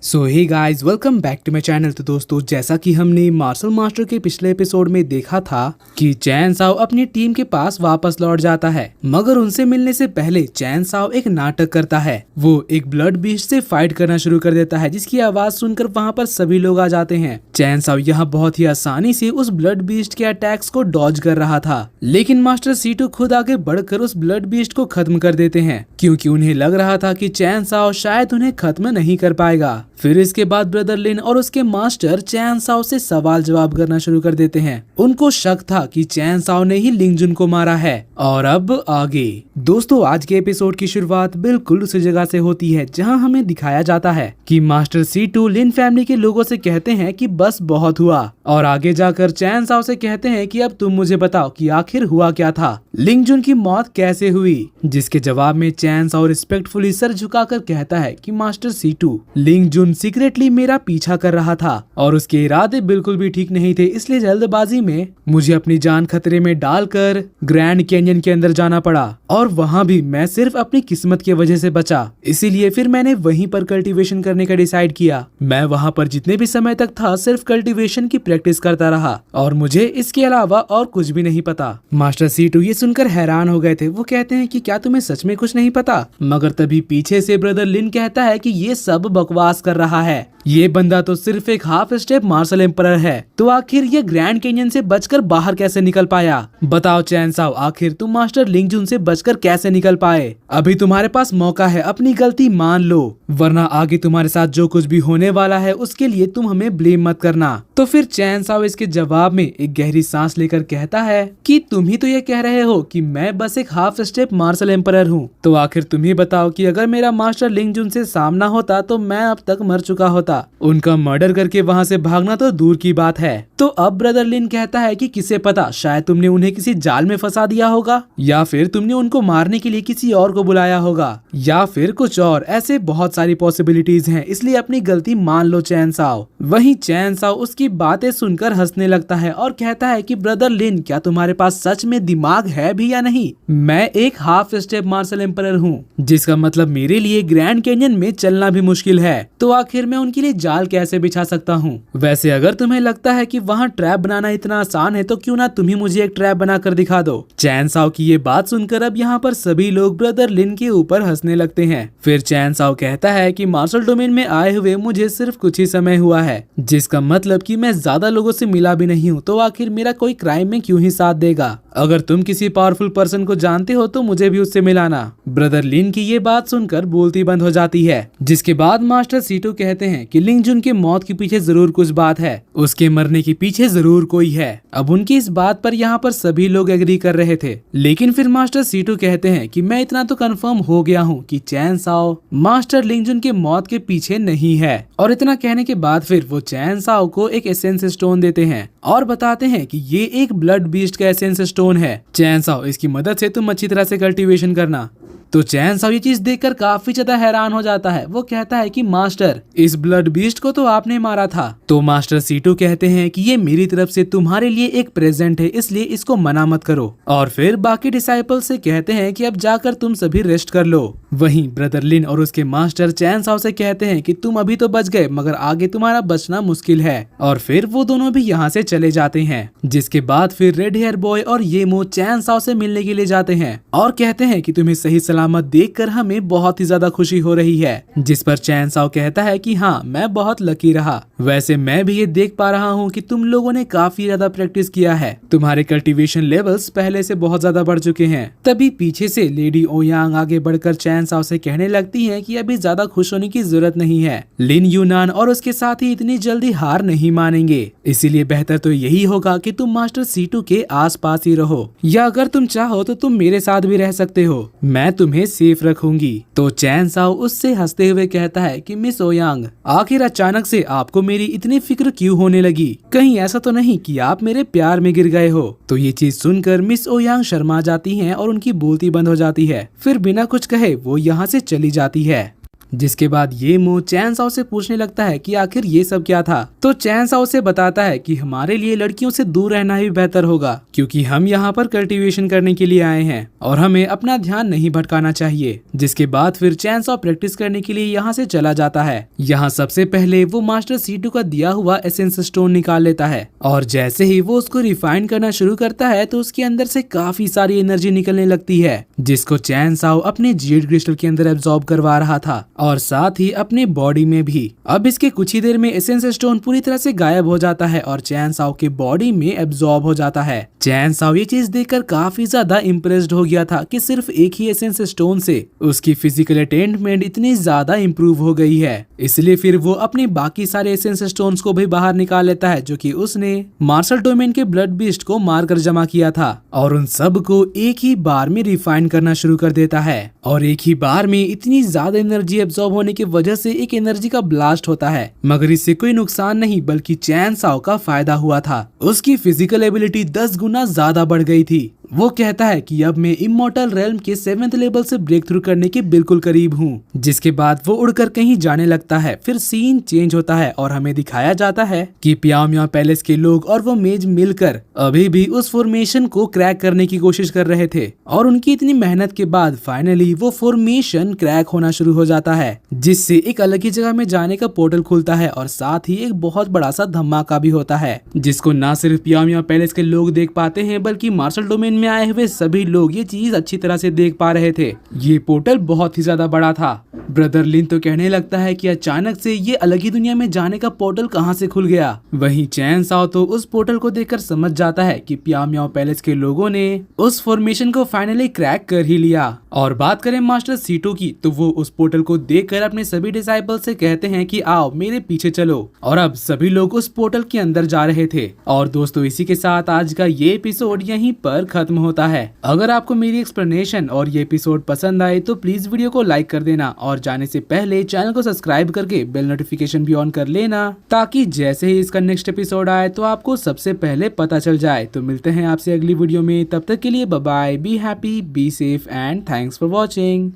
So hey guys, welcome back to my channel. तो दोस्तों, जैसा कि हमने मार्शल मास्टर के पिछले एपिसोड में देखा था कि चैन साओ अपनी टीम के पास वापस लौट जाता है, मगर उनसे मिलने से पहले चैन साओ एक नाटक करता है। वो एक ब्लड बीस्ट से फाइट करना शुरू कर देता है, जिसकी आवाज सुनकर वहाँ पर सभी लोग आ जाते हैं। चैन साओ यहाँ बहुत ही आसानी से उस ब्लड बीस्ट के अटैक्स को डॉज कर रहा था, लेकिन मास्टर सीटू खुद आगे बढ़कर उस ब्लड बीस्ट को खत्म कर देते हैं, क्योंकि उन्हें लग रहा था कि चैन साओ शायद उन्हें खत्म नहीं कर पाएगा। फिर इसके बाद ब्रदर लिन और उसके मास्टर चैन साओ से सवाल जवाब करना शुरू कर देते हैं। उनको शक था कि चैन साओ ने ही लिंग जुन को मारा है। और अब आगे दोस्तों, आज के एपिसोड की शुरुआत बिल्कुल उसी जगह से होती है जहां हमें दिखाया जाता है कि मास्टर सीटू लिन फैमिली के लोगों से कहते हैं कि बस बहुत हुआ, और आगे जाकर चैन साओ से कहते हैं कि अब तुम मुझे बताओ कि आखिर हुआ क्या था, लिंग जुन की मौत कैसे हुई। जिसके जवाब में चैन साओ रिस्पेक्टफुली सर झुकाकर कहता है कि मास्टर सीटू, लिंग जुन सीक्रेटली मेरा पीछा कर रहा था और उसके इरादे बिल्कुल भी ठीक नहीं थे, इसलिए जल्दबाजी में मुझे अपनी जान खतरे में डालकर ग्रैंड कैनियन के अंदर जाना पड़ा, और वहाँ भी मैं सिर्फ अपनी किस्मत की वजह से बचा। इसीलिए फिर मैंने वहीं पर कल्टीवेशन करने का डिसाइड किया। मैं वहाँ पर जितने भी समय तक था सिर्फ कल्टीवेशन की प्रैक्टिस करता रहा, और मुझे इसके अलावा और कुछ भी नहीं पता। मास्टर सीटू ये सुनकर हैरान हो गए थे। वो कहते हैं कि क्या तुम्हें सच में कुछ नहीं पता? मगर तभी पीछे से ब्रदर लिन कहता है कि ये सब बकवास कर रहा है, ये बंदा तो सिर्फ एक हाफ स्टेप मार्शल एम्परर है, तो आखिर ये ग्रैंड कैनियन से बचकर बाहर कैसे निकल पाया? बताओ चैन साओ, आखिर तुम मास्टर लिंग जुन से बचकर कैसे निकल पाए? अभी तुम्हारे पास मौका है, अपनी गलती मान लो, वरना आगे तुम्हारे साथ जो कुछ भी होने वाला है उसके लिए तुम हमें ब्लेम मत करना। तो फिर चैन साओ इसके जवाब में एक गहरी सांस लेकर कहता है कि तुम ही तो ये कह रहे हो कि मैं बस एक हाफ स्टेप मार्शल एम्परर हूँ, तो आखिर तुम ही बताओ कि अगर मेरा मास्टर लिंग जुन से सामना होता तो मैं अब तक मर चुका होता। उनका मर्डर करके वहाँ से भागना तो दूर की बात है। तो अब ब्रदर लिन कहता है कि किसे पता, शायद तुमने उन्हें किसी जाल में फंसा दिया होगा, या फिर तुमने उनको मारने के लिए किसी और को बुलाया होगा, या फिर कुछ और। ऐसे बहुत सारी पॉसिबिलिटीज हैं, इसलिए अपनी गलती मान लो चैन साओ। वहीं चैन साओ उसकी बातें सुनकर हंसने लगता है और कहता है कि ब्रदर लिन, क्या तुम्हारे पास सच में दिमाग है भी या नहीं? मैं एक हाफ स्टेप मार्शल एम्परर हूँ, जिसका मतलब मेरे लिए ग्रैंड कैनियन में चलना भी मुश्किल है, तो आखिर मैं उनके लिए जाल कैसे बिछा सकता हूँ? वैसे अगर तुम्हें लगता है कि वहाँ ट्रैप बनाना इतना आसान है, तो क्यों ना तुम ही मुझे एक ट्रैप बनाकर दिखा दो। चैन साओ की ये बात सुनकर अब यहाँ पर सभी लोग ब्रदर लिन के ऊपर हंसने लगते हैं। फिर चैन साओ कहता है कि मार्शल डोमेन में आए हुए मुझे सिर्फ कुछ ही समय हुआ है, जिसका मतलब कि मैं ज्यादा लोगों से मिला भी नहीं हूँ, तो आखिर मेरा कोई क्राइम में क्यों ही साथ देगा? अगर तुम किसी पावरफुल पर्सन को जानते हो तो मुझे भी उससे मिलाना। ब्रदर लिन की ये बात सुनकर बोलती बंद हो जाती है। जिसके बाद मास्टर सीटू कहते हैं कि लिंग जुन के मौत के पीछे जरूर कुछ बात है, उसके मरने के पीछे जरूर कोई है। अब उनकी इस बात पर यहाँ पर सभी लोग एग्री कर रहे थे, लेकिन फिर मास्टर सीटू कहते हैं कि मैं इतना तो कंफर्म हो गया हूँ कि चैन साओ मास्टर लिंग जुन के मौत के पीछे नहीं है। और इतना कहने के बाद फिर वो चैन साओ को एक एसेंस स्टोन देते हैं और बताते हैं कि ये एक ब्लड बीस्ट का एसेंस स्टोन है। चैन साओ, इसकी मदद से तुम अच्छी तरह से कल्टीवेशन करना। तो चैन साओ ये चीज देखकर काफी ज्यादा हैरान हो जाता है। वो कहता है कि मास्टर, इस ब्लड बीस्ट को तो आपने मारा था। तो मास्टर सीटू कहते हैं कि ये मेरी तरफ से तुम्हारे लिए एक प्रेजेंट है, इसलिए इसको मना मत करो। और फिर बाकी डिसाइपल से कहते हैं कि अब जाकर तुम सभी रेस्ट कर लो। वहीं ब्रदर लिन और उसके मास्टर चैन साओ से कहते हैं कि तुम अभी तो बच गए, मगर आगे तुम्हारा बचना मुश्किल है। और फिर वो दोनों भी यहाँ से चले जाते हैं। जिसके बाद फिर रेड हेयर बॉय और येमो चैन साओ से मिलने के लिए जाते हैं और कहते हैं कि तुम्हें सही सलामत देखकर हमें बहुत ही ज्यादा खुशी हो रही है। जिस पर चैन साओ कहता है कि हाँ, मैं बहुत लकी रहा। वैसे मैं भी ये देख पा रहा हूँ कि तुम लोगों ने काफी ज्यादा प्रैक्टिस किया है, तुम्हारे कल्टीवेशन लेवल्स पहले से बहुत ज्यादा बढ़ चुके हैं। तभी पीछे से लेडी ओयांग आगे बढ़कर चैन साओ से कहने लगती है कि अभी ज्यादा खुश होने की जरूरत नहीं है, लिन यूनान और उसके साथी इतनी जल्दी हार नहीं मानेंगे, इसीलिए बेहतर तो यही होगा कि तुम मास्टर सीटू के आसपास ही रहो, या अगर तुम चाहो तो तुम मेरे साथ भी रह सकते हो, मैं तुम्हें सेफ रखूंगी। तो चैन साओ उससे हंसते हुए कहता है कि मिस ओयांग, आखिर अचानक से आपको मेरी इतनी फिक्र क्यों होने लगी? कहीं ऐसा तो नहीं कि आप मेरे प्यार में गिर गए हो? तो ये चीज सुनकर मिस ओयांग शर्मा जाती हैं और उनकी बोलती बंद हो जाती है। फिर बिना कुछ कहे वो यहाँ से चली जाती है। जिसके बाद ये मो चैन साओ से पूछने लगता है कि आखिर ये सब क्या था। तो चैन साओ से बताता है कि हमारे लिए लड़कियों से दूर रहना ही बेहतर होगा, क्योंकि हम यहाँ पर कल्टीवेशन करने के लिए आए हैं और हमें अपना ध्यान नहीं भटकाना चाहिए। जिसके बाद फिर चैन साओ प्रैक्टिस करने के लिए यहाँ से चला जाता है। यहाँ सबसे पहले वो मास्टर सीटू का दिया हुआ एसेंस स्टोन निकाल लेता है और जैसे ही वो उसको रिफाइन करना शुरू करता है तो उसके अंदर से काफी सारी एनर्जी निकलने लगती है, जिसको चैन साओ अपने जेड क्रिस्टल के अंदर एब्जॉर्ब करवा रहा था और साथ ही अपने बॉडी में भी। अब इसके कुछ ही देर में एसेंस स्टोन पूरी तरह से गायब हो जाता है और चैन साओ के बॉडी में एब्जॉर्ब हो जाता है। चैन साओ ये चीज देखकर काफी ज्यादा इम्प्रेस्ड हो गया था कि सिर्फ एक ही एसेंस स्टोन से उसकी फिजिकल अटेनमेंट इतनी ज्यादा इम्प्रूव हो गई है। इसलिए फिर वो अपने बाकी सारे एसेंस स्टोन्स को भी बाहर निकाल लेता है जो कि उसने मार्शल डोमेन के ब्लड बीस्ट को मारकर जमा किया था और उन सब को एक ही बार में रिफाइन करना शुरू कर देता है। और एक ही बार में इतनी ज्यादा एनर्जी एब्जॉर्ब होने की वजह से एक एनर्जी का ब्लास्ट होता है, मगर इससे कोई नुकसान नहीं बल्कि चैन साओ का फायदा हुआ था। उसकी फिजिकल एबिलिटी 10 गुना ज्यादा बढ़ गई थी। वो कहता है कि अब मैं इमॉर्टल रेल्म के 7th लेवल से ब्रेक थ्रू करने के बिल्कुल करीब हूँ। जिसके बाद वो उड़कर कहीं जाने लगता है। फिर सीन चेंज होता है और हमें दिखाया जाता है कि प्याओ मियाओ पैलेस के लोग और वो मेज मिलकर अभी भी उस फॉर्मेशन को क्रैक करने की कोशिश कर रहे थे और उनकी इतनी मेहनत के बाद फाइनली वो फॉर्मेशन क्रैक होना शुरू हो जाता है, जिससे एक अलग ही जगह में जाने का पोर्टल खुलता है और साथ ही एक बहुत बड़ा सा धमाका भी होता है, जिसको न सिर्फ प्याओ मियाओ पैलेस के लोग देख पाते हैं बल्कि मार्शल डोमेन में आए हुए सभी लोग ये चीज अच्छी तरह से देख पा रहे थे। ये पोर्टल बहुत ही ज्यादा बड़ा था। ब्रदर लिन तो कहने लगता है कि अचानक से ये अलग ही दुनिया में जाने का पोर्टल कहां से खुल गया। वहीं चैन साओ तो उस पोर्टल को देखकर समझ जाता है कि प्याओ मियाओ पैलेस के लोगों ने उस फॉर्मेशन को फाइनली क्रैक कर ही लिया। और बात करें मास्टर सीटू की तो वो उस पोर्टल को देखकर अपने सभी डिसाइपल से कहते हैं कि आओ मेरे पीछे चलो। और अब सभी लोग उस पोर्टल के अंदर जा रहे थे। और दोस्तों इसी के साथ आज का ये एपिसोड यहीं पर खत्म होता है। अगर आपको मेरी एक्सप्लेनेशन और ये एपिसोड पसंद आए तो प्लीज वीडियो को लाइक कर देना और जाने से पहले चैनल को सब्सक्राइब करके बेल नोटिफिकेशन भी ऑन कर लेना, ताकि जैसे ही इसका नेक्स्ट एपिसोड आए तो आपको सबसे पहले पता चल जाए। तो मिलते हैं आपसे अगली वीडियो में, तब तक के लिए bye bye, be happy, be safe and thanks for watching.